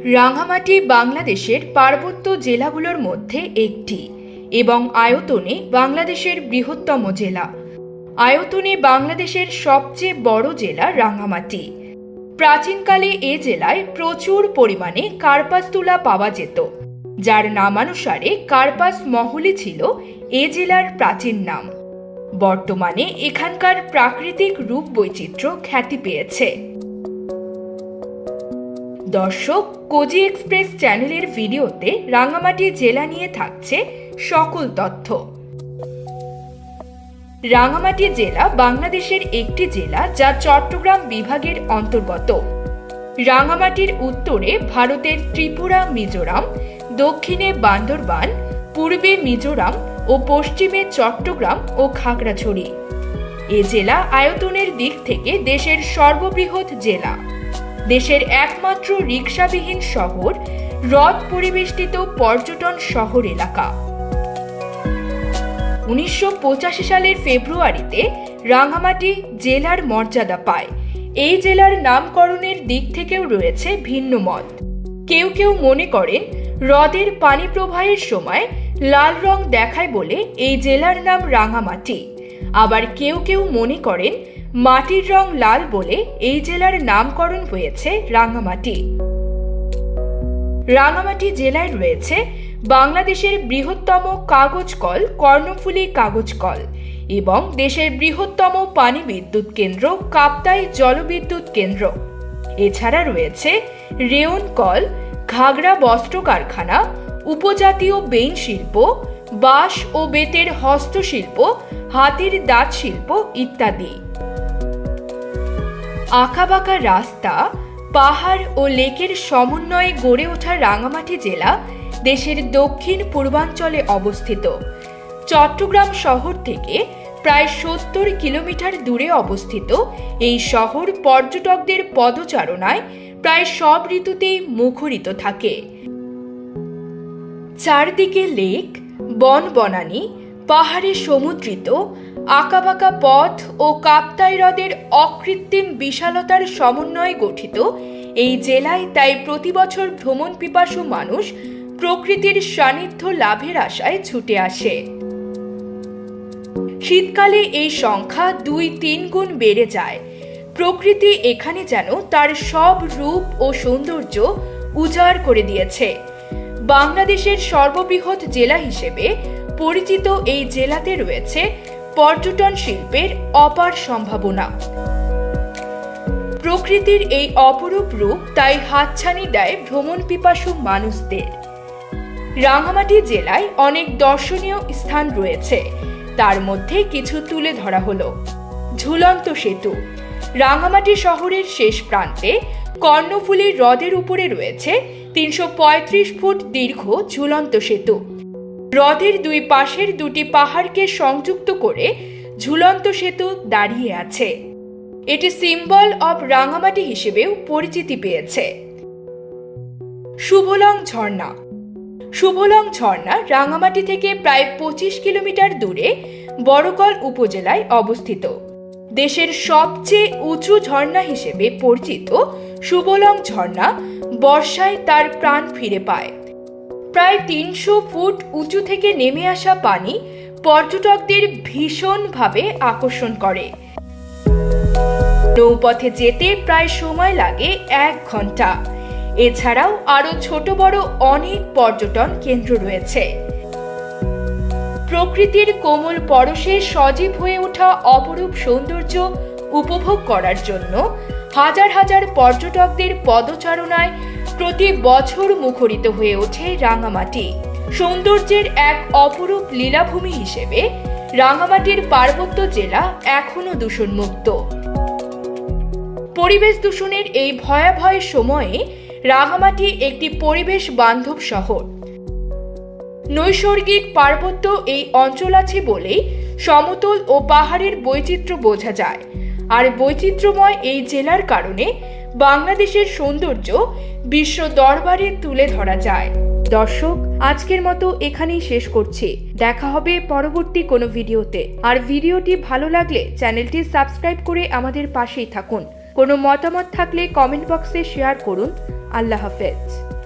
রাঙ্গামাটি বাংলাদেশের পার্বত্য জেলাগুলোর মধ্যে একটি এবং আয়তনে বাংলাদেশের বৃহত্তম জেলা। আয়তনে বাংলাদেশের সবচেয়ে বড় জেলা রাঙ্গামাটি। প্রাচীনকালে এ জেলায় প্রচুর পরিমাণে কার্পাস তুলা পাওয়া যেত, যার নামানুসারে কার্পাস মহলই ছিল এ জেলার প্রাচীন নাম। বর্তমানে এখানকার প্রাকৃতিক রূপ বৈচিত্র্য খ্যাতি পেয়েছে। দর্শক, কোজি এক্সপ্রেস চ্যানেলের ভিডিওতে রাঙ্গামাটি জেলা নিয়ে থাকছে সকল তথ্য। রাঙ্গামাটি জেলা বাংলাদেশের একটি জেলা যা চট্টগ্রাম বিভাগের অন্তর্গত। রাঙ্গামাটির উত্তরে ভারতের ত্রিপুরা, মিজোরাম, দক্ষিণে বান্দরবান, পূর্বে মিজোরাম ও পশ্চিমে চট্টগ্রাম ও খাগড়াছড়ি। এ জেলা আয়তনের দিক থেকে দেশের সর্ববৃহৎ জেলা। দেশের একমাত্র রিকশাবিহীন শহর, হ্রদ পরিবেষ্টিত পর্যটন শহর এলাকা। 1985 সালের ফেব্রুয়ারিতে রাঙ্গামাটি জেলার মর্যাদা পায়। এই জেলার নামকরণের দিক থেকেও রয়েছে ভিন্ন মত। কেউ কেউ মনে করেন হ্রদের পানি প্রবাহের সময় লাল রং দেখায় বলে এই জেলার নাম রাঙ্গামাটি। আবার কেউ কেউ মনে করেন মাটির রং লাল বলে এই জেলার নামকরণ হয়েছে রাঙ্গামাটি। রাঙ্গামাটি জেলায় রয়েছে বাংলাদেশের বৃহত্তম কাগজ কল কর্ণফুলী কাগজ কল এবং দেশের বৃহত্তম পানি বিদ্যুৎ কেন্দ্র কাপ্তাই জলবিদ্যুৎ কেন্দ্র। এছাড়া রয়েছে রেয়ন কল, ঘাগড়া বস্ত্র কারখানা, উপজাতীয় বেইন শিল্প, বাঁশ ও বেতের হস্তশিল্প, হাতির দাঁত শিল্প ইত্যাদি। আঁকাবাঁকা রাস্তা, পাহাড় ও লেকের সমন্বয়ে গড়ে ওঠা রাঙ্গামাটি জেলা দেশের দক্ষিণ পূর্বাঞ্চলে অবস্থিত। চট্টগ্রাম শহর থেকে প্রায় 70 কিলোমিটার দূরে অবস্থিত এই শহর পর্যটকদের পদচারণায় প্রায় সব ঋতুতেই মুখরিত থাকে। চারদিকে লেক, বন বনানী, পাহাড়ে সমুদ্রিত আঁকাবাঁকা পথ ও কাপ্তাই হ্রদের অকৃত্রিম বিশালতার সমন্বয়ে গঠিত এই জেলায় তাই প্রতি বছর ভ্রমণ পিপাসু মানুষ প্রকৃতির সান্নিধ্য লাভের আশায় ছুটে আসে। শীতকালে এই সংখ্যা 2-3 গুণ বেড়ে যায়। প্রকৃতি এখানে যেন তার সব রূপ ও সৌন্দর্য উজাড় করে দিয়েছে। বাংলাদেশের সর্ববৃহৎ জেলা হিসেবে পরিচিত এই জেলাতে রয়েছে পর্যটন শিল্পের অপার সম্ভাবনা। প্রকৃতির এই অপরূপ রূপ তাই হাতছানি দেয় ভ্রমণ পিপাসু মানুষদের। রাঙ্গামাটি জেলায় অনেক দর্শনীয় স্থান রয়েছে, তার মধ্যে কিছু তুলে ধরা হলো। ঝুলন্ত সেতু। রাঙ্গামাটি শহরের শেষ প্রান্তে কর্ণফুলী হ্রদের উপরে রয়েছে 335 ফুট দীর্ঘ ঝুলন্ত সেতু। হ্রদের দুই পাশের দুটি পাহাড়কে সংযুক্ত করে ঝুলন্ত সেতু দাঁড়িয়ে আছে। এটি সিম্বল অব রাঙ্গামাটি হিসেবেও পরিচিতি পেয়েছে। শুভলং ঝর্ণা। শুভলং ঝর্ণা রাঙ্গামাটি থেকে প্রায় 25 কিলোমিটার দূরে বড়কল উপজেলায় অবস্থিত। দেশের সবচেয়ে উঁচু ঝর্ণা হিসেবে পরিচিত শুভলং ঝর্ণা বর্ষায় তার প্রাণ ফিরে পায়। প্রায় 300 ফুট উঁচু থেকে নেমে আসা পানি পর্যটকদের ভীষণভাবে আকর্ষণ করে। নৌপথে যেতে প্রায় সময় লাগে 1 ঘন্টা। এছাড়াও আরো ছোট বড় অনেক পর্যটন কেন্দ্র রয়েছে। প্রকৃতির কোমল পরশে সজীব হয়ে ওঠা অপরূপ সৌন্দর্য উপভোগ করার জন্য হাজার হাজার পর্যটকদের পদচারণায় প্রতি বছর মুখরিত হয়ে ওঠে রাঙ্গামাটি। সৌন্দর্যের এক অপরূপ লীলাভূমি হিসেবে রাঙ্গামাটির পার্বত্য জেলা এখনো দূষণমুক্ত। পরিবেশ দূষণের এই ভয়াবহ সময়ে রাঙ্গামাটি একটি পরিবেশ বান্ধব শহর। নৈসর্গিক পার্বত্য এই অঞ্চল আছে বলেই সমতল ও পাহাড়ের বৈচিত্র্য বোঝা যায়। আর বৈচিত্র্যময় এই জেলার কারণে বাংলাদেশের সৌন্দর্য বিশ্ব দরবারে তুলে ধরা যায়। দর্শক, আজকের মতো এখানেই শেষ করছি। দেখা হবে পরবর্তী কোনো ভিডিওতে। আর ভিডিওটি ভালো লাগলে চ্যানেলটি সাবস্ক্রাইব করে আমাদের পাশেই থাকুন। কোনো মতামত থাকলে কমেন্ট বক্সে শেয়ার করুন। আল্লাহ হাফেজ।